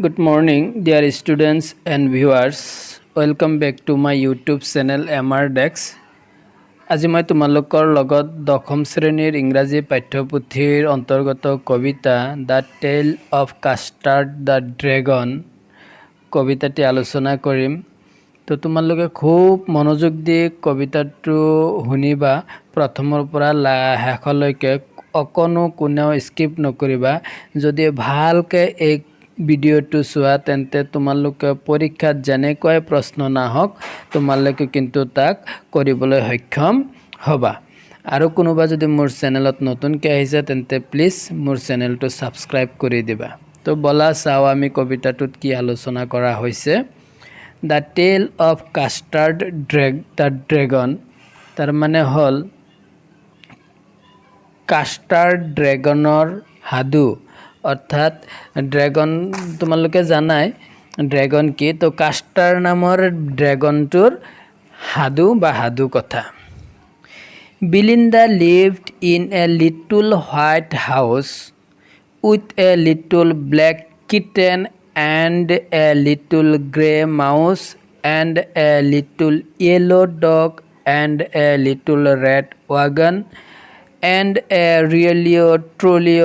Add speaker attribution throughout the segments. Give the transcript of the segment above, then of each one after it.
Speaker 1: Good morning, dear students and viewers. Welcome back to my YouTube channel MR Dex. আজি মই তোমালোকৰ লগত দশম শ্ৰেণীৰ ইংৰাজী পাঠ্যপুথিৰ অন্তৰ্গত কবিতা দ্য টেল অফ কাষ্টাৰ্ড দ্য ড্ৰেগন কবিতাটি আলোচনা কৰিম। তো তোমালোকে খুব মনোযোগ দি কবিতাটো শুনিবা, প্ৰথমৰ পৰা শেষলৈকে অকণো কোনেও স্কিপ নকৰিবা। যদি ভালকৈ এই ভিডিঅ'টো চোৱা তেন্তে তোমালোকে পৰীক্ষাত যেনেকৈ প্ৰশ্ন নাহক তোমালোকে কিন্তু তাক কৰিবলৈ সক্ষম হ'বা। আৰু কোনোবা যদি মোৰ চেনেলত নতুনকৈ আহিছে তেন্তে প্লিজ মোৰ চেনেলটো ছাবস্ক্ৰাইব কৰি দিবা। তো বলা চাওঁ আমি কবিতাটোত কি আলোচনা কৰা হৈছে। দ্য টেল অফ কাষ্টাৰ্ড দ্য ড্ৰেগন, তাৰ মানে হ'ল কাষ্টাৰ্ড ড্ৰেগনৰ সাধু। অৰ্থাৎ ড্ৰেগন তোমালোকে জানাই ড্ৰেগন কি, তো কাষ্টাৰ নামৰ ড্ৰেগনটোৰ সাধু বা সাধু কথা। Belinda lived in a little white house with a little black kitten and a little grey mouse and a little yellow dog and a little red wagon and a really truly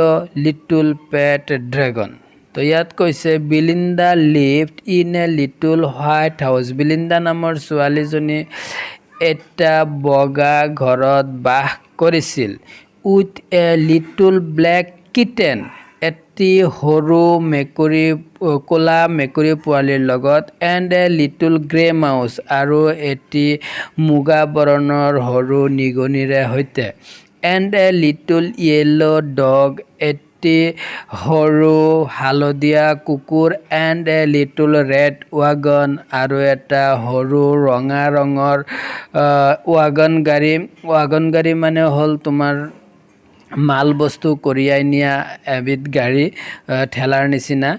Speaker 1: little pet dragon. তো ইয়াত কৈছে Belinda lived in a little white house. Belinda নামৰ ছোৱালীজনী এটা বগা ঘৰত বাস কৰিছিল। With a little black kitten, এটি সৰু মেকুৰী, ক'লা মেকুৰী পোৱালীৰ লগত, and a little grey mouse, আৰু এটি মুগা বৰণৰ সৰু নিগনিৰে সৈতে, and a little yellow' dog, এটি সৰু হালধীয়া কুকুৰ, and a little red wagon, আৰু এটা সৰু ৰঙা ৰঙৰ ৱাগন গাড়ী। ৱাগন গাড়ী মানে হ'ল তোমাৰ মাল বস্তু কঢ়িয়াই নিয়া এবিধ গাড়ী, ঠেলাৰ নিচিনা।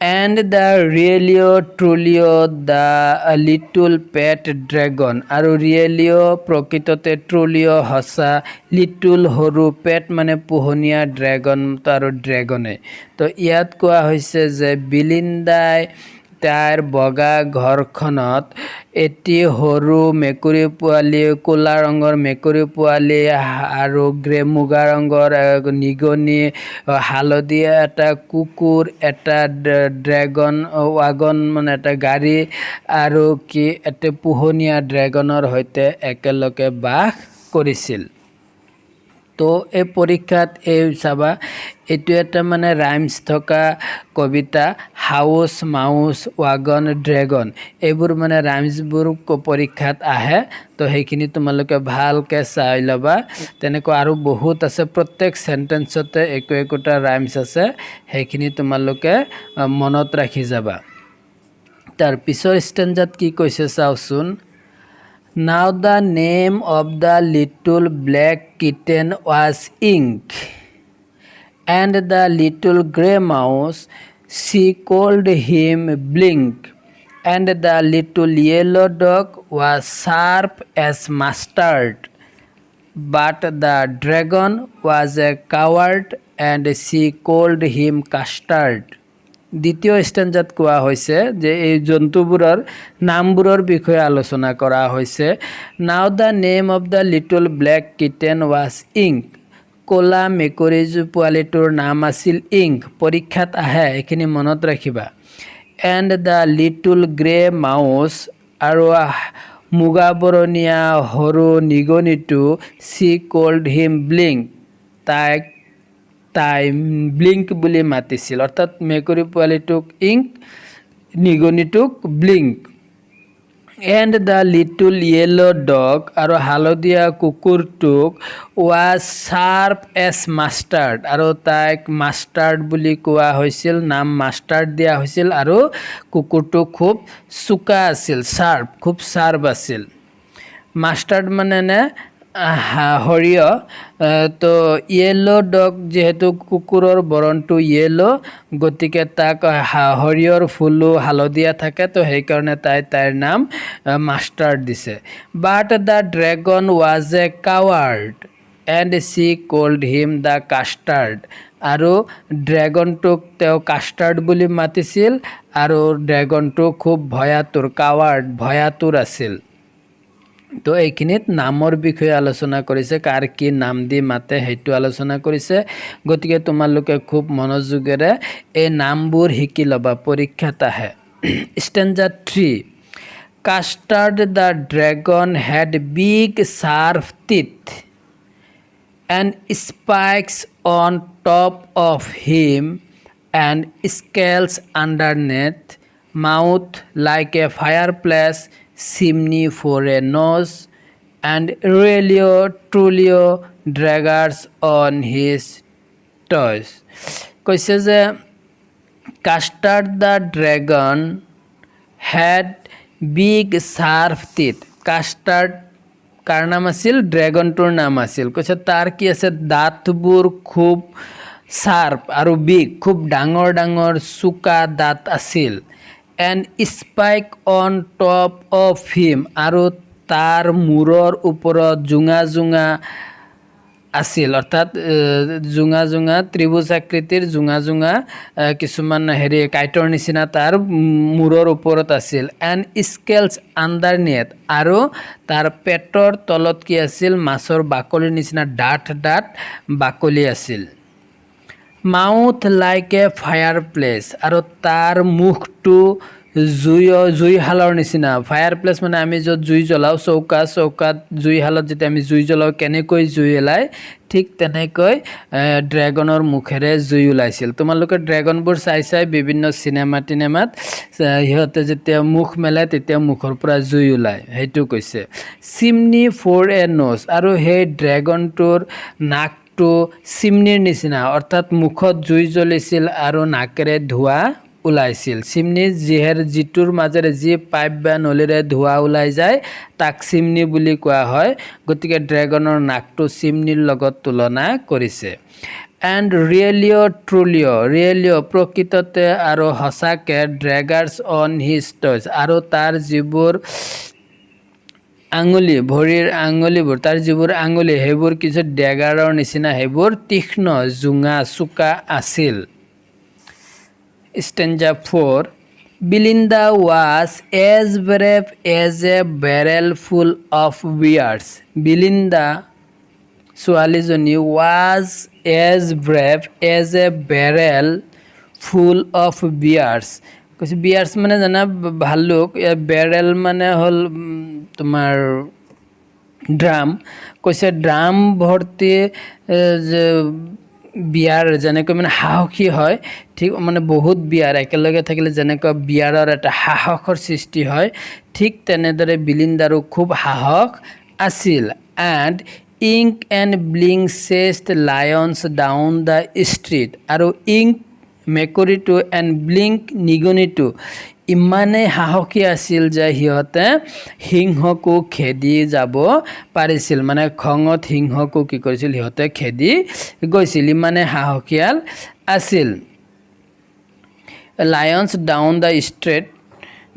Speaker 1: And the realio trulio the little pet dragon, আৰু ৰিয়েলিঅ প্ৰকৃততে, ট্ৰুলিঅ সঁচা, লিটল সৰু, পেট মানে পোহনীয়া, ড্ৰেগন আৰু ড্ৰেগনে। তো ইয়াত কোৱা হৈছে যে বিলিন্দাই তাইৰ বগা ঘৰখনত এটি সৰু মেকুৰী পোৱালি, ক'লা ৰঙৰ মেকুৰী পোৱালি, আৰু মুগা ৰঙৰ নিগনি, হালধীয়া এটা কুকুৰ, এটা ড্ৰেগন ৱাগন মানে এটা গাড়ী, আৰু কি এটা পোহনীয়া ড্ৰেগনৰ সৈতে একেলগে বাস কৰিছিল। তো এই পৰীক্ষাত এই চাবা, এইটো এটা মানে ৰাইমছ থকা কবিতা। হাউচ, মাউচ, ৱাগন, ড্ৰেগন, এইবোৰ মানে ৰাইমছবোৰ পৰীক্ষাত আহে। তো সেইখিনি তোমালোকে ভালকৈ চাই ল'বা। তেনেকুৱা আৰু বহুত আছে, প্ৰত্যেক চেণ্টেঞ্চতে একোটা ৰাইমছ আছে, সেইখিনি তোমালোকে মনত ৰাখি যাবা। তাৰ পিছৰ ষ্টেঞ্জাত কি কৈছে চাওচোন। Now the name of the little black kitten was Ink, and the little grey mouse, she called him Blink, and the little yellow dog was sharp as mustard, but the dragon was a coward, and she called him Custard. দ্বিতীয় ষ্টেঞ্জাত কোৱা হৈছে যে এই জন্তুবোৰৰ নামবোৰৰ বিষয়ে আলোচনা কৰা হৈছে। Now the name of the little black kitten was Ink, ক'লা মেকুৰী পোৱালিটোৰ নাম আছিল ইংক। পৰীক্ষাত আহে, এইখিনি মনত ৰাখিবা। And the little grey mouse, আৰু মুগা বৰণীয়া সৰু নিগনিটো, চি কল্ড হিম ব্লিংক, তাই ব্লিংক বুলি মাতিছিল। অৰ্থাৎ মেকুৰী পোৱালিটোক ইংক, নিগনিটোক Blink. And the little yellow' dog, আৰু হালধীয়া কুকুৰটোক, ৱাজ শ্বাৰ্প এজ মাষ্টাৰ্ড, আৰু তাইক মাষ্টাৰ্ড বুলি কোৱা হৈছিল, নাম মাষ্টাৰ্ড দিয়া হৈছিল। আৰু কুকুৰটো খুব চোকা আছিল, শ্বাৰ্প, খুব শ্বাৰ্প আছিল। মাষ্টাৰ্ড মানে নে সৰিয়হ। তো য়েল্ল' ডগ, যিহেতু কুকুৰৰ বৰণটো য়েল্ল', গতিকে তাক সৰিয়হৰ ফুলো হালধীয়া থাকে, তো সেইকাৰণে তাইৰ নাম মাষ্টাৰ্ড দিছে। But the dragon was a coward, and she called him the Custard, আৰু ড্ৰেগনটোক তেওঁ কাষ্টাৰ্ড বুলি মাতিছিল আৰু ড্ৰেগনটো খুব ভয়াতুৰ আছিল। তো এইখিনিত নামৰ বিষয়ে আলোচনা কৰিছে, কাৰ কি নাম দি মাতে সেইটো আলোচনা কৰিছে। গতিকে তোমালোকে খুব মনোযোগেৰে এই নামবোৰ শিকি ল'বা, পৰীক্ষাত আহে। Stanza 3, Custard the dragon had big sharp teeth and spikes on top of him and scales underneath, mouth like a fireplace, chimney for a nose, and truly daggers on his toes. কৈছে যে Custard the dragon had big sharp teeth. Custard কাৰ নাম আছিল? ড্ৰেগনটোৰ নাম আছিল। কৈছে তাৰ কি আছে? দাঁতবোৰ খুব শাৰ্প আৰু বিগ, খুব ডাঙৰ ডাঙৰ চোকা দাঁত আছিল। And spike on top of him, আৰু তাৰ মূৰৰ ওপৰত জোঙা জোঙা আছিল, অৰ্থাৎ জোঙা জোঙা ত্ৰিভুজ আকৃতিৰ জোঙা জোঙা কিছুমান কাইটৰ নিচিনা তাৰ মূৰৰ ওপৰত আছিল। এণ্ড স্কেলছ আণ্ডাৰনেথ, আৰু তাৰ পেটৰ তলত কি আছিল? মাছৰ বাকলিৰ নিচিনা ডাঠ ডাঠ বাকলি আছিল। Mouth like a fire place, আৰু তাৰ মুখটো জুইশালৰ নিচিনা। ফায়াৰ প্লেচ মানে আমি য'ত জুই জ্বলাওঁ, চৌকাত জুইশালত যেতিয়া আমি জুই জ্বলাওঁ কেনেকৈ জুই ওলায়, ঠিক তেনেকৈ ড্ৰেগনৰ মুখেৰে জুই ওলাইছিল। তোমালোকে ড্ৰেগনবোৰ চাই বিভিন্ন চিনেমাত সিহঁতে যেতিয়া মুখ মেলে তেতিয়া মুখৰ পৰা জুই ওলায়, সেইটো কৈছে। চিমনি ফৰ এ নোজ, আৰু সেই ড্ৰেগনটোৰ নাকটো চিমনিৰ নিচিনা, অৰ্থাৎ মুখত জুই জ্বলিছিল আৰু নাকেৰে ধোঁৱা ওলাইছিল। চিমনি যিটোৰ মাজেৰে যি পাইপ বা নলীৰে ধোঁৱা ওলাই যায় তাক চিমনি বুলি কোৱা হয়। গতিকে ড্ৰেগনৰ নাকটো চিমনিৰ লগত তুলনা কৰিছে। এণ্ড ৰিয়েলিঅ প্ৰকৃততে আৰু সঁচাকৈ ড্ৰেগাৰ্ছ অন হিজ টয়ছ, আৰু তাৰ যিবোৰ আঙুলি, ভৰিৰ আঙুলিবোৰ, তাৰ যিবোৰ আঙুলি সেইবোৰ কিছু ডেগাৰৰ নিচিনা, সেইবোৰ তীক্ষ্ণ জোঙা চোকা আছিল। Stanza 4, Belinda was as brave as a barrel full of bears. Belinda ছোৱালীজনী was as brave as a barrel full of bears. কৈছে বিয়াৰ্ছ মানে জানা ভালুক, বেৰেল মানে হ'ল তোমাৰ ড্ৰাম। কৈছে ড্ৰাম ভৰ্তি যে বিয়াৰ যেনেকৈ মানে সাহসী হয়, ঠিক মানে বহুত বিয়াৰ একেলগে থাকিলে যেনেকৈ বিয়াৰৰ এটা সাহসৰ সৃষ্টি হয়, ঠিক তেনেদৰে বিলিন্দাৰো খুব সাহস আছিল। এণ্ড ইংক এণ্ড ব্লিং চেষ্ট লায়নছ ডাউন দ্য ষ্ট্ৰীট, আৰু ইংক মেকুৰীটো এণ্ড ব্লিংক নিগনিটো ইমানেই সাহসী আছিল যে সিহঁতে সিংহকো খেদি যাব পাৰিছিল। মানে খঙত সিংহকো কি কৰিছিল? সিহঁতে খেদি গৈছিল, ইমানেই সাহসীয়াল আছিল। লায়নছ ডাউন দ্য ষ্ট্ৰীট,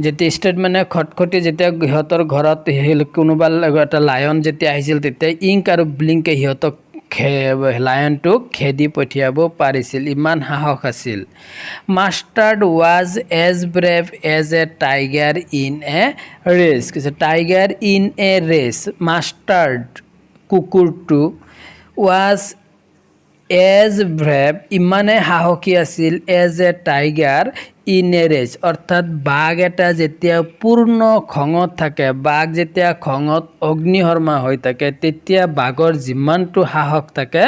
Speaker 1: যেতিয়া ষ্ট্ৰীট মানে খটখটি, যেতিয়া সিহঁতৰ ঘৰত কোনোবা এটা লায়ন যেতিয়া আহিছিল তেতিয়া ইংক আৰু ব্লিংকে সিহঁতক লায়নটোক খেদি পঠিয়াব পাৰিছিল, ইমান সাহস আছিল। Mustard was as brave as a tiger in a rage. কৈছে tiger in a rage, Mustard কুকুৰটো ৱাজ এজ ব্ৰেভ ইমানেই সাহসী আছিল, as a tiger in a rage, অৰ্থাৎ বাঘ এটা যেতিয়া পূৰ্ণ খঙত থাকে, বাঘ যেতিয়া খঙত অগ্নিশৰ্মা হৈ থাকে, তেতিয়া বাঘৰ যিমানটো সাহস থাকে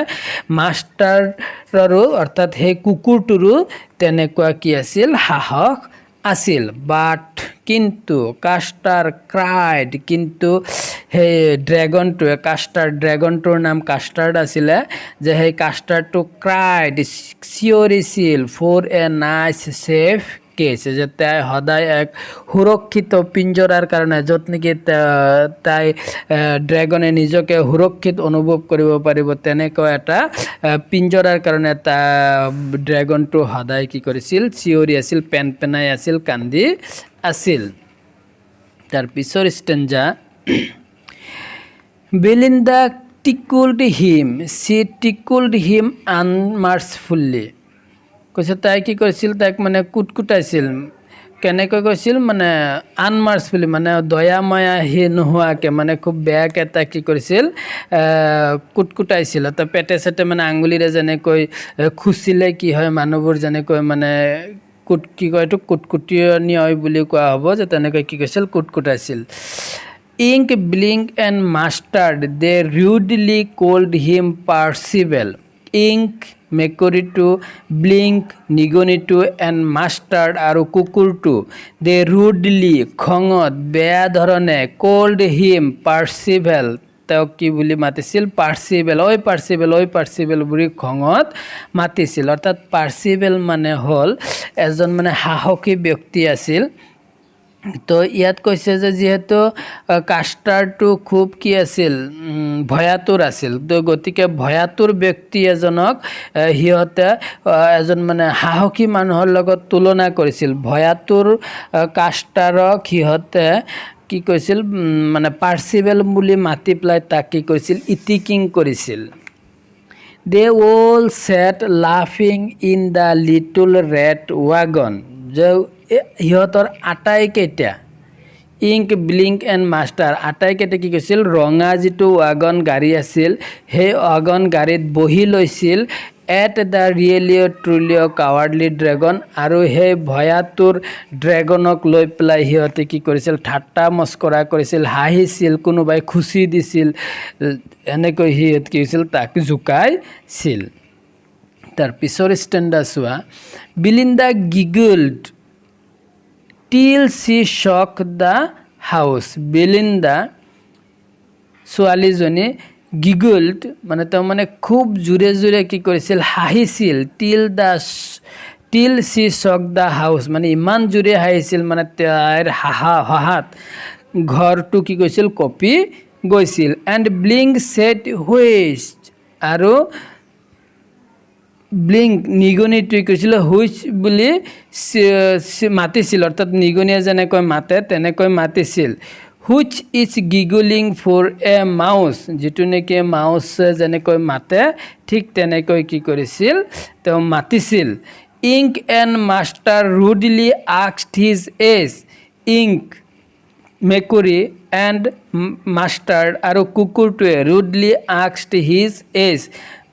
Speaker 1: মাষ্টাৰৰো অৰ্থাৎ সেই কুকুৰটোৰো তেনেকুৱা কি আছিল? সাহস আছিল। বাট কিন্তু কাষ্টাৰ ক্ৰাইড, কিন্তু সেই ড্ৰেগনটোৱে ড্ৰেগনটোৰ নাম কাষ্টাৰ্ড আছিলে, যে সেই কাষ্টাৰটো ক্ৰাইড চিঞৰিছিল for a nice safe cage, যে তাই সদায় এক সুৰক্ষিত পিঞ্জৰাৰ কাৰণে, য'ত নেকি তাই ড্ৰেগনে নিজকে সুৰক্ষিত অনুভৱ কৰিব পাৰিব, তেনেকুৱা এটা পিঞ্জৰাৰ কাৰণে ড্ৰেগনটো সদায় কি কৰিছিল? চিঞৰি আছিল, পেনপেনাই আছিল, কান্দি আছিল। তাৰ পিছৰ stanza, বেলিন্দা tickled him, she tickled him unmercifully. কৈছে তাই কি কৰিছিল, তাইক মানে কুটকুটাইছিল। কেনেকৈ কৈছিল মানে আনমাৰ্চফুলি, মানে দয়া ময়া হি নোহোৱাকৈ, মানে খুব বেয়াকৈ তাক কি কৰিছিল, কুটকুটাইছিল। তো পেটে চেটে মানে আঙুলিৰে যেনেকৈ খুচিলে কি হয় মানুহবোৰ, যেনেকৈ মানে কি কয় এইটো কুটকুটনি হয় বুলি কোৱা হ'ব, যে তেনেকৈ কি কৈছিল, কুটকুটাইছিল। Ink, Blink and Mustard they rudely called him Percival. Ink মেকুৰীটো, ব্লিংক নিগনিটো, এণ্ড মাষ্টাৰ্ড আৰু কুকুৰটো, দে ৰুডলি খঙত বেয়া ধৰণে, কল্ড হিম পাৰ্চিভেল তেওঁক কি বুলি মাতিছিল, পাৰ্চিভেল, ঐ পাৰ্চিভেল, ঐ পাৰ্চিভেল বুলি খঙত মাতিছিল। অৰ্থাৎ পাৰ্চিভেল মানে হ'ল এজন মানে সাহসী ব্যক্তি আছিল। তো ইয়াত কৈছে যে যিহেতু কাষ্টাৰটো খুব কি আছিল, ভয়াতুৰ আছিল, তো গতিকে ভয়াতুৰ ব্যক্তি এজনক সিহঁতে এজন মানে সাহসী মানুহৰ লগত তুলনা কৰিছিল। ভয়াতুৰ কাষ্টাৰক সিহঁতে কি কৈছিল, মানে পাৰ্চিভেল বুলি মাতি পেলাই তাক কি কৰিছিল, ইটিকিং কৰিছিল। দে অল চেট লাফিং in the little red wagon, যে সিহঁতৰ আটাইকেইটা, ইংক, ব্লিংক এণ্ড মাষ্টাৰ আটাইকেইটা কি কৈছিল, ৰঙা যিটো ৱাগন গাড়ী আছিল সেই ৱাগন গাড়ীত বহি লৈছিল। At the realio trulio cowardly dragon, আৰু সেই ভয়াতুৰ ড্ৰেগনক লৈ পেলাই সিহঁতে কি কৰিছিল, ঠাট্টা মস্কৰা কৰিছিল, হাঁহিছিল, কোনোবাই খুচি দিছিল, এনেকৈ সিহঁত কি হৈছিল, তাক জোকাইছিল। তাৰ পিছৰ ষ্টেণ্ডাৰ্ড চোৱা। বিলিন্দা গিগলড টিল চি শ্বক দ্য হাউচ। বিলিন্দা ছোৱালীজনী গিগলড মানে তেওঁ মানে খুব জোৰে জোৰে কি কৰিছিল, হাঁহিছিল। টিল চি শ্বক দ্য হাউচ, মানে ইমান জোৰে হাঁহিছিল মানে তাইৰ হাঁহাত ঘৰটো কি কৈছিল, কঁপি গৈছিল। এণ্ড ব্লিংক ছেড হুইষ্ট, আৰু ব্লিংক নিগনিটোৱে কৈছিল হুইচ বুলি মাতিছিল। অৰ্থাৎ নিগনিয়ে যেনেকৈ মাতে তেনেকৈ মাতিছিল। Which is giggling for a mouse, যিটো নেকি মাউচে যেনেকৈ মাতে ঠিক তেনেকৈ কি কৰিছিল, তেওঁ মাতিছিল। Ink and Mustard rudely asked his age. Ink মেকুৰী এণ্ড মাষ্টাৰ্ড আৰু কুকুৰটোৱে ৰুডলি আস্কড হিজ এজ,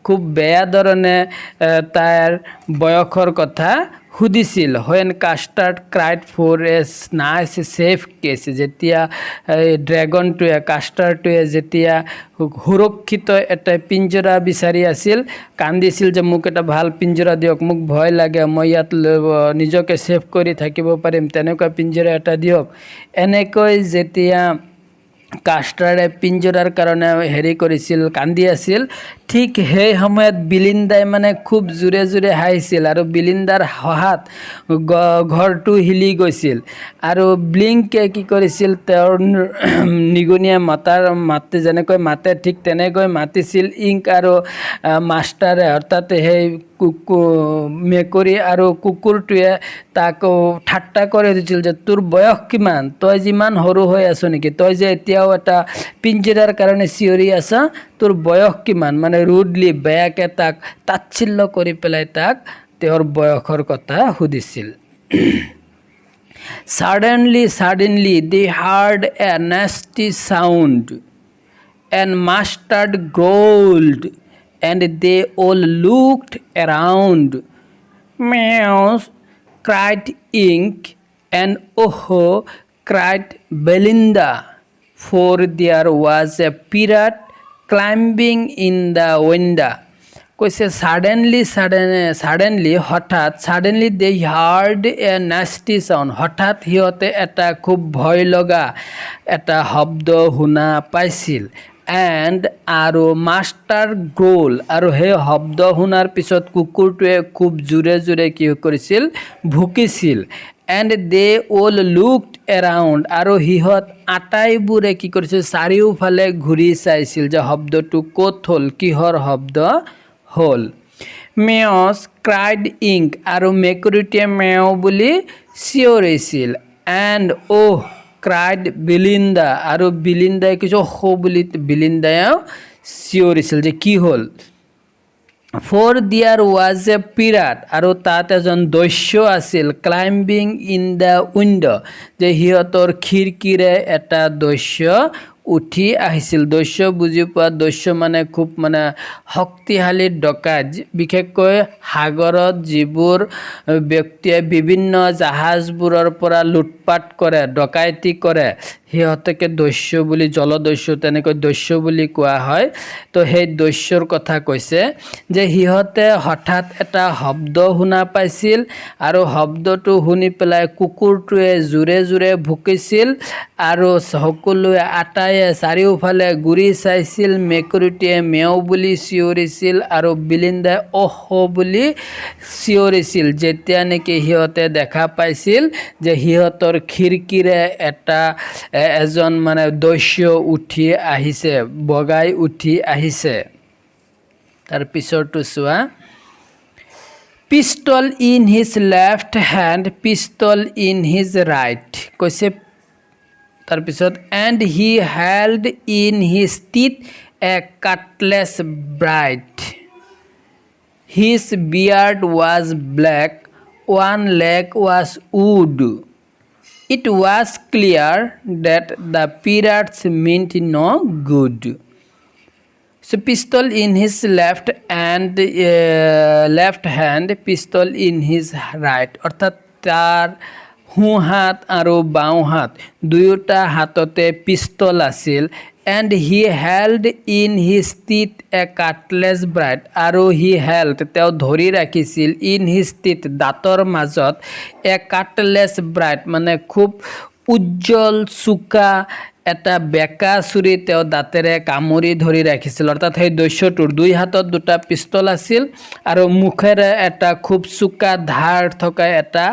Speaker 1: খুব বেয়া ধৰণে তাৰ বয়সৰ কথা সুধিছিল। When Custard cried for a nice safe cage, যেতিয়া ড্ৰেগনটোৱে কাষ্টাৰটোৱে যেতিয়া সুৰক্ষিত এটা পিঞ্জৰা বিচাৰি আছিল, কান্দিছিল যে মোক এটা ভাল পিঞ্জৰা দিয়ক, মোক ভয় লাগে, মই ইয়াত নিজকে ছেফ কৰি থাকিব পাৰিম, তেনেকুৱা পিঞ্জৰা এটা দিয়ক। এনেকৈ যেতিয়া কাষ্টাৰে পিঞ্জৰাৰ কাৰণে হেৰি কৰিছিল, কান্দি আছিল, ঠিক সেই সময়ত বিলিন্দাই মানে খুব জোৰে জোৰে হাঁহিছিল, আৰু বিলিন্দাৰ হাঁহাত ঘৰটো হিলি গৈছিল। আৰু ব্লিংকে কি কৰিছিল, তেওঁৰ নিগনিয়ে মাতে যেনেকৈ মাতে ঠিক তেনেকৈ মাতিছিল। ইংক আৰু মাষ্টাৰে, অৰ্থাৎ সেই মেকুৰী আৰু কুকুৰটোৱে তাক ঠাট্টা কৰি দিছিল যে তোৰ বয়স কিমান, তই যিমান সৰু হৈ আছ নেকি, তই যে এতিয়াও এটা পিঞ্জৰাৰ কাৰণে চিঞৰি আছা, তোৰ বয়স কিমান, মানে ৰুডলি বেয়াকৈ তাক তাচ্ছিল্য কৰি পেলাই তাক তেওঁৰ বয়সৰ কথা সুধিছিল। Suddenly they heard a nasty sound, and Mustard growled, and they all looked around. Meow, cried Ink, and oh, cried Belinda, for there was a pirate climbing in the window. কৈছে ছাডেনলি হঠাৎ, suddenly দে hard এ নাষ্টি sound, হঠাৎ সিহঁতে এটা খুব ভয় লগা এটা শব্দ শুনা পাইছিল। এণ্ড আৰু মাষ্টাৰ গ্ৰ'ল, আৰু সেই শব্দ শুনাৰ পিছত কুকুৰটোৱে খুব জোৰে জোৰে কি কৰিছিল, ভুকিছিল। And they all looked around, আৰু সিহঁত আটাইবোৰে কি কৰিছিল, চাৰিওফালে ঘূৰি চাইছিল যে শব্দটো ক'ত হ'ল, কিহৰ শব্দ হ'ল। মেয়ছ ক্ৰাইড ইংক, আৰু মেকুৰীটোৱে মেও বুলি চিঞৰিছিল। এণ্ড ক্ৰাইড বিলিন্দা, আৰু বিলিন্দাই কিছু বুলি বিলিন্দায়েও চিঞৰিছিল যে কি হ'ল। For there was a pirate আৰু তাত এজন দস্যু আছিল ক্লাইম্বিং ইন দ্য উইণ্ডো যে সিহঁতৰ খিৰিকীৰে এটা দস্যু উঠি আহিছিল। দস্যু বুজি পোৱা, দস্যু মানে খুব মানে শক্তিশালী ডকাইত, বিশেষকৈ সাগৰত যিবোৰ ব্যক্তিয়ে বিভিন্ন জাহাজবোৰৰ পৰা লুটপাট কৰে, ডকাইতি কৰে, সিহঁতকে দস্যু বুলি, জলদস্যু তেনেকৈ দস্যু বুলি কোৱা হয়। তো সেই দস্যুৰ কথা কৈছে যে সিহঁতে হঠাৎ এটা শব্দ শুনা পাইছিল আৰু শব্দটো শুনি পেলাই কুকুৰটোৱে জোৰে জোৰে ভুকিছিল আৰু সকলোৱে আটায়ে চাৰিওফালে ঘূৰি চাইছিল। মেকুৰীটোৱে মেও বুলি চিঞৰিছিল আৰু বিলিন্দাই অহ বুলি চিঞৰিছিল যেতিয়া নেকি সিহঁতে দেখা পাইছিল যে সিহঁতৰ খিৰিকীৰে এজন মানে দস্যু উঠি আহিছে, বগাই উঠি আহিছে। তাৰ পিছৰটো চোৱা, pistol in his left hand, pistol in his right কৈছে। তাৰপিছত and he held in his teeth a cutlass bright, his beard was black, one leg was wood, it was clear that the pirates meant no good. So pistol in his left hand, pistol in his right, অৰ্থাৎ তাৰ সোঁ হাত আৰু বাওঁ হাত দুয়োটা হাততে pistol আছিল। And he held in his teeth a cutlass bright, আৰু হি হেল্ড তেওঁ ধৰি ৰাখিছিল, ইন হিজ টিথ দাঁতৰ মাজত, এ কাটলেছ ব্ৰাইট মানে খুব উজ্জ্বল চোকা এটা বেকা চুৰি তেওঁ দাঁতেৰে কামুৰি ধৰি ৰাখিছিল। অৰ্থাৎ সেই দস্যুটোৰ দুই হাতত দুটা পিষ্টল আছিল আৰু মুখেৰে এটা খুব চোকা ধাৰ থকা এটা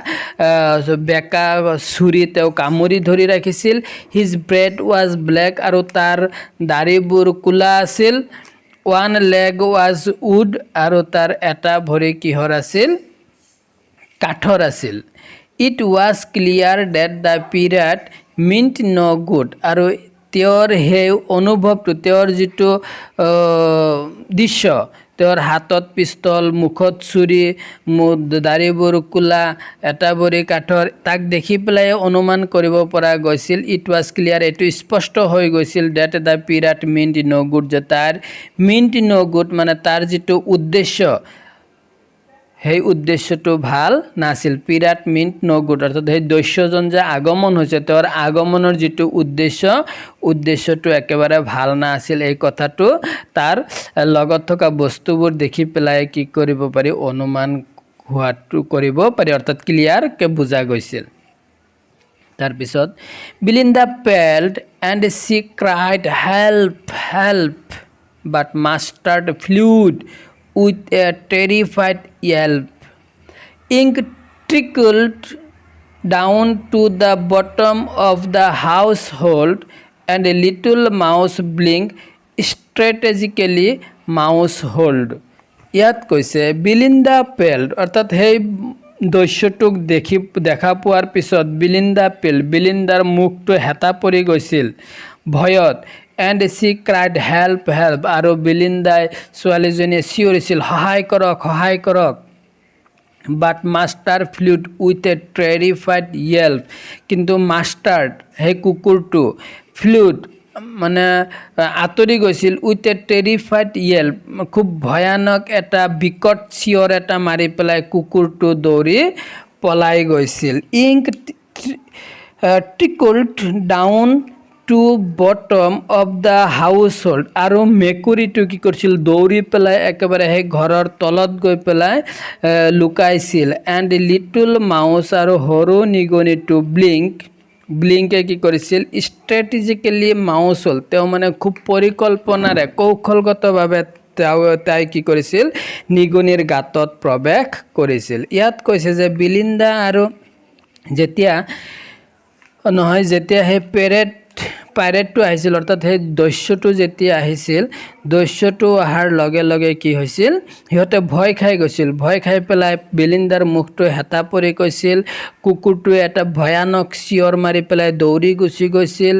Speaker 1: বেকা চুৰি তেওঁ কামুৰি ধৰি ৰাখিছিল। হিজ ব্ৰেড ৱাজ ব্লেক, আৰু তাৰ দাঢ়িবোৰ ক'লা আছিল। ওৱান লেগ ৱাজ উড, আৰু তাৰ এটা ভৰি কিহৰ আছিল? কাঠৰ আছিল। It was clear that the pirate meant no good, আৰু তেওঁৰ সেই অনুভৱটো, তেওঁৰ যিটো দৃশ্য, তেওঁৰ হাতত পিষ্টল, মুখত চুৰি, দাঢ়িবোৰ ক'লা, এটা ভৰি কাঠৰ, তাক দেখি পেলাই অনুমান কৰিব পৰা গৈছিল। ইট ৱাজ ক্লিয়াৰ, এইটো স্পষ্ট হৈ গৈছিল, that the pirate meant no good, যে তাৰ meant no good মানে তাৰ যিটো উদ্দেশ্য, সেই উদ্দেশ্যটো ভাল নাছিল। পিৰাট মিণ্ট ন' গুড, অৰ্থাৎ সেই দস্যুজন যে আগমন হৈছে, তেওঁৰ আগমনৰ যিটো উদ্দেশ্যটো একেবাৰে ভাল নাছিল। এই কথাটো তাৰ লগত থকা বস্তুবোৰ দেখি পেলাই কি কৰিব পাৰি? অনুমান হোৱাটো কৰিব পাৰি, অৰ্থাৎ ক্লিয়াৰকৈ বুজা গৈছিল। তাৰপিছত Belinda paled and she cried help help, but Mustard fled with a terrified yelp. Ink trickled down to the bottom of the household and a little mouse blinked strategically mousehold. ইয়াত কৈছে বিলিন্দা পেল্ড, অৰ্থাৎ সেই দস্যুটোক দেখা পোৱাৰ পিছত বিলিন্দাৰ মুখটো হেতা পৰি গৈছিল ভয়ত। And she cried help help, আৰু বিলিন্দাই ছোৱালীজনীয়ে চিঞৰিছিল সহায় কৰক সহায় কৰক। বাট master fluid with a টেৰিফাইড Yelp, কিন্তু মাষ্টাৰ্ড সেই কুকুৰটো, ফ্লুড মানে আঁতৰি গৈছিল, উইথ এ টেৰিফাইড য়েল্প খুব ভয়ানক এটা বিকট চিঞৰ এটা মাৰি পেলাই কুকুৰটো দৌৰি পলাই গৈছিল। Ink trickled down to bottom of the household, আৰু মেকুৰীটো কি কৰিছিল? দৌৰি পেলাই একেবাৰে সেই ঘৰৰ তলত গৈ পেলাই লুকাইছিল। এণ্ড লিটল মাউচ, আৰু সৰু নিগনিটো ব্লিংকে কি কৰিছিল? ষ্ট্ৰেটেজিকেলি মাউচ হ'ল, তেওঁ মানে খুব পৰিকল্পনাৰে কৌশলগতভাৱে তাই কি কৰিছিল? নিগনিৰ গাঁতত প্ৰৱেশ কৰিছিল। ইয়াত কৈছে যে বিলিন্দা আৰু যেতিয়া সেই পাইৰেটটো আহিছিল অৰ্থাৎ সেই দস্যুটো যেতিয়া আহিছিল দস্যুটো অহাৰ লগে লগে কি হৈছিল সিহঁতে ভয় খাই গৈছিল ভয় খাই পেলাই বেলিন্দাৰ মুখটো হেতা পৰি গৈছিল কুকুৰটোৱে এটা ভয়ানক চিঞৰ মাৰি পেলাই দৌৰি গুচি গৈছিল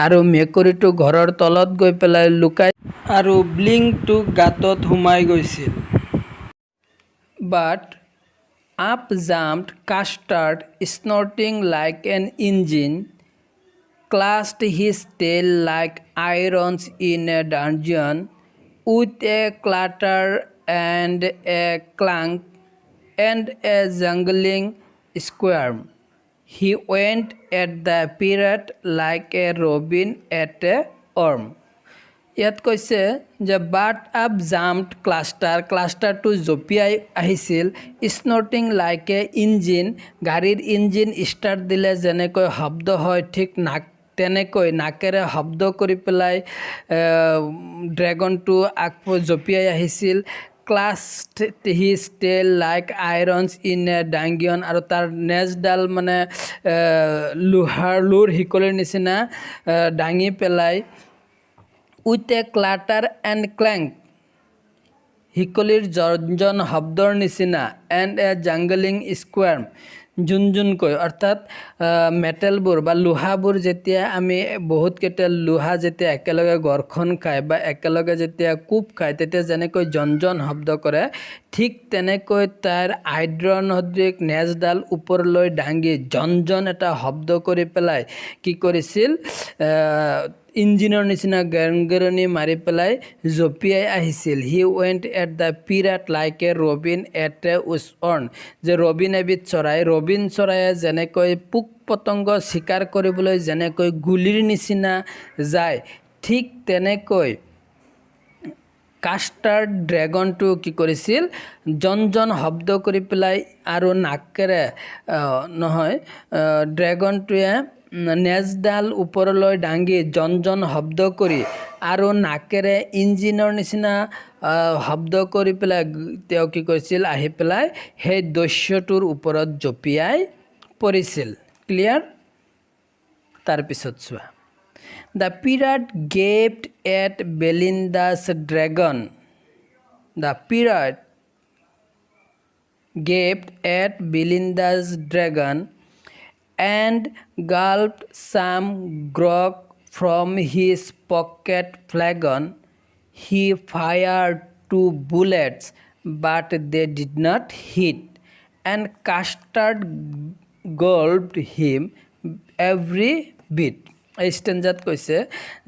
Speaker 1: আৰু মেকুৰীটো ঘৰৰ তলত গৈ পেলাই লুকাই আৰু ব্লিংকটো গাঁতত সোমাই গৈছিল বাট up jumped Custard, snorting like an engine, clashed his tail like irons in a dungeon, with a clatter and a clank and a jangling squirm. He went at the pirate like a robin at a worm. ইয়াত কৈছে যে বাট up jumped ক্লাষ্টাৰটো জঁপিয়াই আহিছিল স্নৰ্টিং like a engine গাড়ীৰ engine start দিলে যেনেকৈ শব্দ হয় ঠিক তেনেকৈ নাকেৰে শব্দ কৰি পেলাই ড্ৰেগনটো জঁপিয়াই আহিছিল ক্লাছড হিজ টেল লাইক আইৰনছ ইন এ ডাংগিয়ন আৰু তাৰ নেজডাল মানে লোৰ শিকলিৰ নিচিনা দাঙি পেলাই with a clatter and clank হিকলিৰ জৰ্জন শব্দৰ নিচিনা and a jangling squirm জুনজুনকৈ অৰ্থাৎ মেটেলবোৰ বা লোহাবোৰ যেতিয়া আমি বহুতকেইটা লোহা যেতিয়া একেলগে ঘৰ্ষণ খায় বা একেলগে যেতিয়া কোপ খায় তেতিয়া যেনেকৈ জনজন শব্দ কৰে ঠিক তেনেকৈ তাৰ আইড্ৰনদ্ৰিক নেজডাল ওপৰলৈ দাঙি জনজন এটা শব্দ কৰি পেলাই কি কৰিছিল ইঞ্জিনৰ নিচিনা গেৰগেৰণি মাৰি পেলাই জঁপিয়াই আহিছিল he went at the pirate like a robin at a উইচৰ্ণ যে ৰবিন এবিধ চৰাই ৰবিন চৰায়ে যেনেকৈ পোক পতংগ চিকাৰ কৰিবলৈ যেনেকৈ গুলিৰ নিচিনা যায় ঠিক তেনেকৈ কাষ্টাৰ্ড ড্ৰেগনটো কি কৰিছিল জনজন শব্দ কৰি পেলাই আৰু নাকেৰে নহয় ড্ৰেগনটোৱে নেজডাল ওপৰলৈ দাঙি জনজন শব্দ কৰি আৰু নাকেৰে ইঞ্জিনৰ নিচিনা শব্দ কৰি পেলাই তেওঁ কি কৰিছিল আহি পেলাই সেই দস্যুটোৰ ওপৰত জঁপিয়াই পৰিছিল ক্লিয়াৰ তাৰপিছত চোৱা The pirate gaped at Belinda's dragon. The pirate gaped at Belinda's dragon and gulped some grog from his pocket flagon. He fired 2 bullets, but they did not hit, and Custard gulped him every bit. এই ষ্টেঞ্জাত কৈছে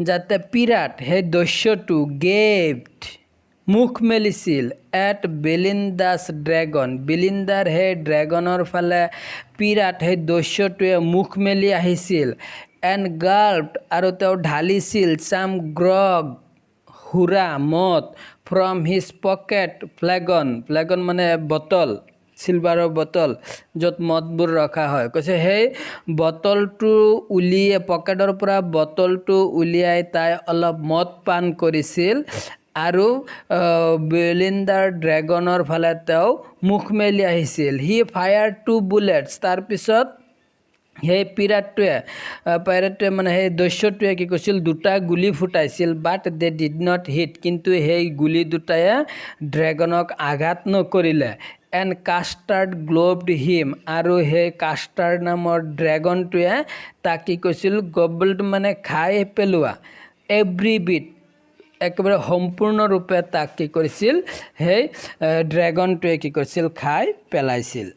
Speaker 1: যাতে পিৰাট সেই দস্যুটো গেপ্ড মুখ মেলিছিল at বেলিন্দাছ dragon বেলিন্দাৰ সেই ড্ৰেগনৰ ফালে পিৰাট সেই দস্যুটোৱে মুখ মেলি আহিছিল এণ্ড গাল্পড আৰু তেওঁ ঢালিছিল চাম গ্ৰগ সুৰা মদ ফ্ৰম হিজ পকেট ফ্লেগন মানে বটল চিলভাৰৰ বটল য'ত মদবোৰ ৰখা হয় কৈছে সেই বটলটো উলিয়াই পকেটৰ পৰা বটলটো উলিয়াই তাই অলপ মদ পান কৰিছিল আৰু বেলিন্দাৰ ড্ৰেগনৰ ফালে তেওঁ মুখ মেলি আহিছিল হি ফায়াৰ 2 বুলেটছ তাৰপিছত সেই পাইৰেটটোৱে মানে সেই দস্যুটোৱে কি কৰিছিল 2টা গুলি ফুটাইছিল but they did not hit কিন্তু সেই গুলি দুটায়ে ড্ৰেগনক আঘাত নকৰিলে এণ্ড কাষ্টাৰ্ড গ্ল'ভড হিম আৰু সেই কাষ্টাৰ্ড নামৰ ড্ৰেগনটোৱে তাক কি কৈছিল গবল্ড মানে খাই পেলোৱা এভৰি বিট একেবাৰে সম্পূৰ্ণৰূপে তাক কি কৰিছিল সেই ড্ৰেগনটোৱে কি কৰিছিল খাই পেলাইছিল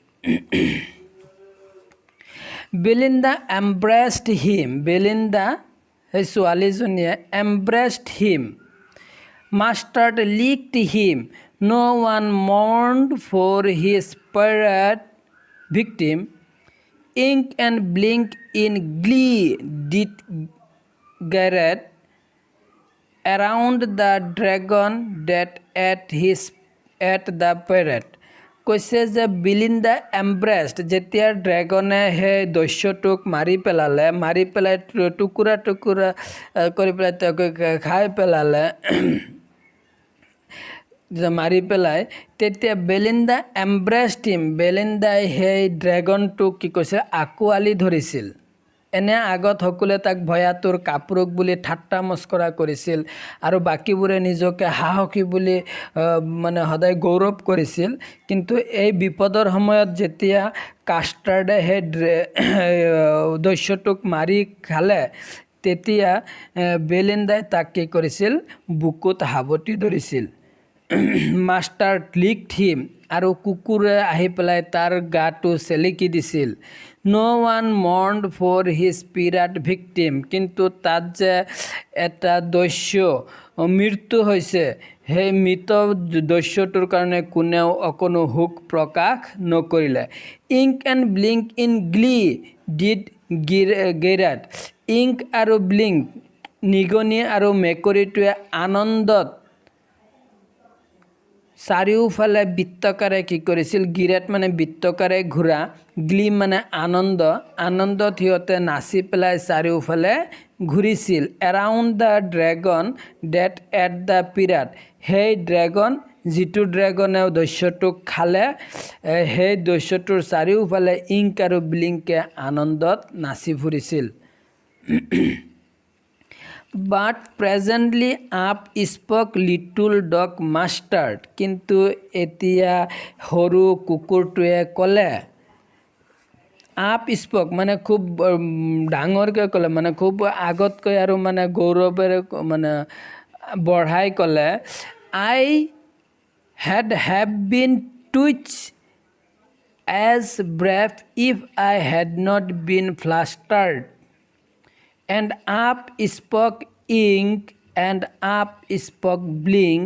Speaker 1: বেলিন্দা এম্ব্ৰেছড হিম বেলিন্দা সেই ছোৱালীজনীয়ে এম্ব্ৰেছড হিম mustard leaked him No one mourned for his pirate victim. Ink and blink in glee did Garrett around the dragon that at the pirate. কৈছে যে বেলিন্দা এম্ব্ৰেছড যেতিয়া ড্ৰেগনে সেই দস্যুটোক মাৰি পেলাই টুকুৰা কৰি পেলাই তেওঁক খাই পেলালে মাৰি পেলাই তেতিয়া বেলিন্দা এম্ব্ৰেছড হিম বেলিন্দাই সেই ড্ৰেগনটোক কি কৈছে আঁকোৱালি ধৰিছিল এনে আগত সকলোৱে তাক ভয়াতুৰ কাপুৰুষ বুলি ঠাট্টা মস্কৰা কৰিছিল আৰু বাকীবোৰে নিজকে সাহসী বুলি মানে সদায় গৌৰৱ কৰিছিল। কিন্তু এই বিপদৰ সময়ত যেতিয়া কাষ্টাৰ্ডে সেই দস্যুটোক মাৰি খালে, তেতিয়া বেলিণ্ডাই তাক কি কৰিছিল, বুকুত সাৱটি ধৰিছিল। মাষ্টাৰ লিকড হিম, আৰু কুকুৰে আহি পেলাই তাৰ গাটো চেলেকি দিছিল। ন' ওৱান মৰ্ণ্ড ফৰ হিজ পিৰাট ভিক্টিম, কিন্তু তাত যে এটা দস্যু মৃত্যু হৈছে, সেই মৃত দস্যুটোৰ কাৰণে কোনেও অকণো শোক প্ৰকাশ নকৰিলে। Ink and Blink in glee did gyrate, Ink আৰু ব্লিংক, নিগনি আৰু মেকুৰীটোৱে আনন্দত চাৰিওফালে বৃত্তকাৰে কি কৰিছিল, গিৰেট মানে বৃত্তকাৰে ঘূৰা, গ্লি মানে আনন্দ, আনন্দত সিহঁতে নাচি পেলাই চাৰিওফালে ঘূৰিছিল। Around the dragon that ate the pirate, সেই ড্ৰেগন, যিটো ড্ৰেগনে দস্যুটোক খালে, সেই দস্যুটোৰ চাৰিওফালে ইংক আৰু ব্লিংকে আনন্দত নাচি ফুৰিছিল। But presently up spoke little dog Mustard, কিন্তু এতিয়া সৰু কুকুৰটোৱে ক'লে। আপ স্পক মানে খুব ডাঙৰকৈ ক'লে, মানে খুব আগতকৈ আৰু মানে গৌৰৱেৰে মানে বঢ়াই ক'লে, I have been twice as brave if I had not been flustered, and up spoke ink and up spoke blink,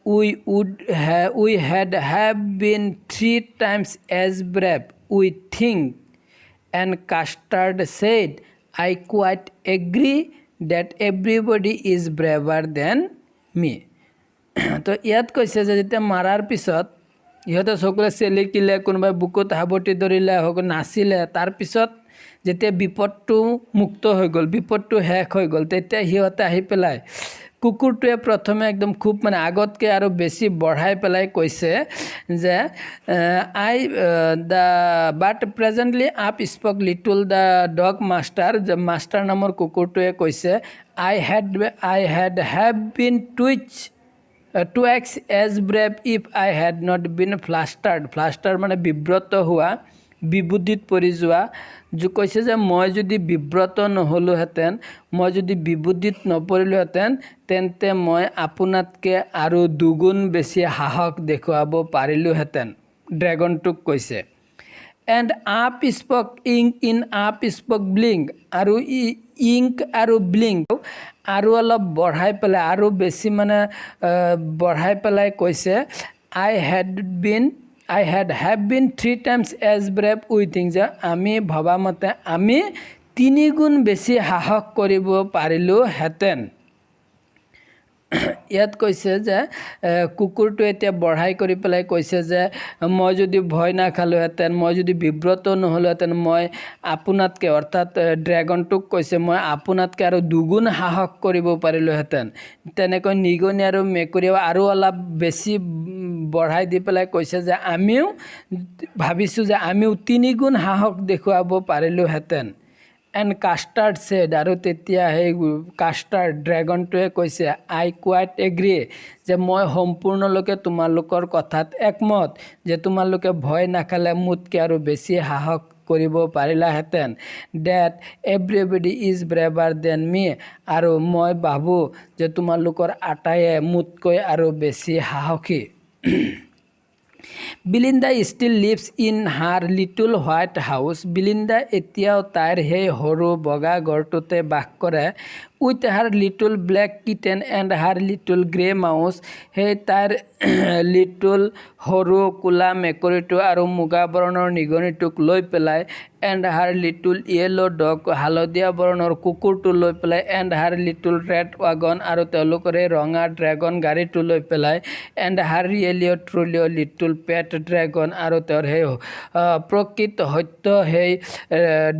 Speaker 1: we had have been 3 times as brave, we think. And Custard said, I quite agree that everybody is braver than me. তো ইয়াত কৈছে যে যেতিয়া মাৰাৰ পিছত ইহঁতে সকলোৱে চেলেকিলে, কোনোবাই বুকুত সাৱটি ধৰিলে, সকলো নাচিলে, তাৰপিছত যেতিয়া বিপদটো মুক্ত হৈ গ'ল, বিপদটো শেষ হৈ গ'ল, তেতিয়া সিহঁতে আহি পেলাই কুকুৰটোৱে প্ৰথমে একদম খুব মানে আগতকৈ আৰু বেছি বঢ়াই পেলাই কৈছে যে but presently up spoke little the dog Master, যে মাষ্টাৰ নামৰ কুকুৰটোৱে কৈছে, I had have been twice as brave if I had not been flustered, fluster মানে বিব্ৰত হোৱা, বিবুদ্ধিত পৰি যোৱা, কৈছে যে মই যদি বিব্ৰত নহ'লোহেঁতেন, মই যদি বিবুদ্ধিত নপৰিলোহেঁতেন, তেন্তে মই আপোনাতকৈ আৰু দুগুণ বেছি সাহস দেখুৱাব পাৰিলোহেঁতেন, ড্ৰেগনটোক কৈছে। And up spoke ink in up spoke blink, আৰু ইংক আৰু ব্লিংক আৰু অলপ বঢ়াই পেলাই, আৰু বেছি মানে বঢ়াই পেলাই কৈছে, আই had have been 3 times as brave we think, যে আমি ভবা মতে আমি 3 গুণ বেছি সাহস কৰিব পাৰিলোহেঁতেন। ইয়াত কৈছে যে কুকুৰটো এতিয়া বঢ়াই কৰি পেলাই কৈছে যে মই যদি ভয় নাখালোহেঁতেন, মই যদি বিব্ৰত নহ'লোহেঁতেন, মই আপোনাতকৈ, অৰ্থাৎ ড্ৰেগনটোক কৈছে, মই আপোনাতকৈ আৰু দুগুণ সাহস কৰিব পাৰিলোহেঁতেন। তেনেকৈ নিগনি আৰু মেকুৰীয়েও আৰু অলপ বেছি বঢ়াই দি পেলাই কৈছে যে আমিও ভাবিছোঁ যে আমিও 3 গুণ সাহস দেখুৱাব পাৰিলোহেঁতেন। এণ্ড কাষ্টাৰ্ড ছেড, আৰু তেতিয়া সেই কাষ্টাৰ্ড ড্ৰেগনটোৱে কৈছে, আই কোৱাইট এগ্ৰী, যে মই সম্পূৰ্ণলৈকে তোমালোকৰ কথাত একমত, যে তোমালোকে ভয় নাখালে মোতকৈ আৰু বেছি সাহস কৰিব পাৰিলাহেঁতেন। That everybody is braver than me, আৰু মই ভাবোঁ যে তোমালোকৰ আটাইয়ে মোতকৈ আৰু বেছি সাহসী। Belinda still lives in her little white house, Belinda এতিয়াও তাইৰ সেই সৰু বগা ঘৰটোতে বাস কৰে। With her little black kitten and her little grey mouse, সেই তাইৰ লিটল সৰু ক'লা মেকুৰীটো আৰু মুগা বৰণৰ নিগনিটোক লৈ পেলাই, and her little yellow' dog, হালধীয়া বৰণৰ কুকুৰটো লৈ পেলাই, and her little red wagon, আৰু তেওঁলোকৰ এই ৰঙা ড্ৰেগন গাড়ীটো লৈ পেলাই, and her realio' trulio' little pet dragon, আৰু তেওঁৰ সেই প্ৰকৃত সত্য সেই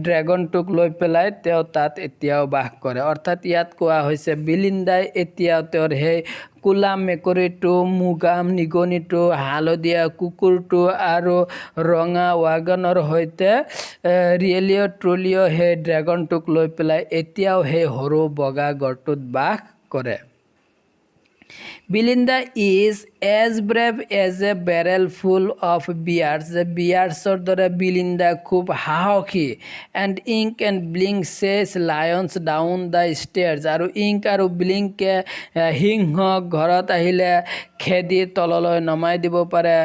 Speaker 1: ড্ৰেগনটোক লৈ পেলাই তেওঁ তাত এতিয়াও বাস কৰে। অৰ্থাৎ ইয়াত কোৱা হৈছে বিলিন্দাই এতিয়াও তেওঁৰ সেই কোলা মেকুৰীটো, মুগা নিগনিটো, হালধীয়া কুকুৰটো আৰু ৰঙা ৱাগনৰ সৈতে ৰিয়েলিঅ' ট্ৰুলিঅ' সেই ড্ৰেগনটোক লৈ পেলাই এতিয়াও সেই সৰু বগা গড়টোত বাস কৰে। Belinda is as brave as a barrel full of bears. বিয়াৰ্ছৰ দৰে বিলিন্দা খুব সাহসী। And ink and blink says lions down the stairs. আৰু ইংক আৰু ব্লিংকে সিংহ ঘৰত আহিলে খেদি তললৈ নমাই দিব পাৰে,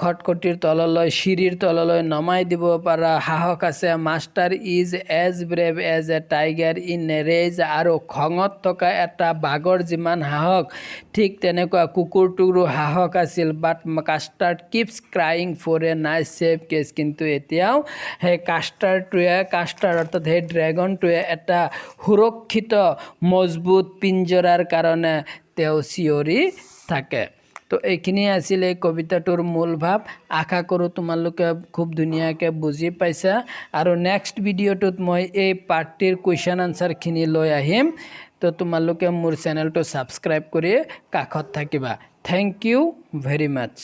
Speaker 1: খটখটিৰ তললৈ, চিৰিৰ তললৈ নমাই দিব পৰা সাহস আছে। Mustard is as brave as a tiger in rage. আৰু খঙত থকা এটা বাঘৰ যিমান সাহস, ঠিক তেনেকুৱা কুকুৰটোৰো সাহস আছিল। But Custard keeps crying for a nice safe cage. কিন্তু এতিয়াও সেই কাষ্টাৰ অৰ্থাৎ সেই ড্ৰেগনটোৱে এটা সুৰক্ষিত মজবুত পিঞ্জৰাৰ কাৰণে তেওঁ চিঞৰি থাকে। তো এইখিনি আছিল এই কবিতাটোৰ মূল ভাৱ। আশা কৰোঁ তোমালোকে খুব ধুনীয়াকৈ বুজি পাইছা। আৰু নেক্সট ভিডিঅ'টোত মই এই পাৰ্টটিৰ কুৱেশ্যন আনচাৰখিনি লৈ আহিম। তো তোমালোকে মোৰ চেনেলটো ছাবস্ক্ৰাইব কৰি কাষত থাকিবা। Thank you very much.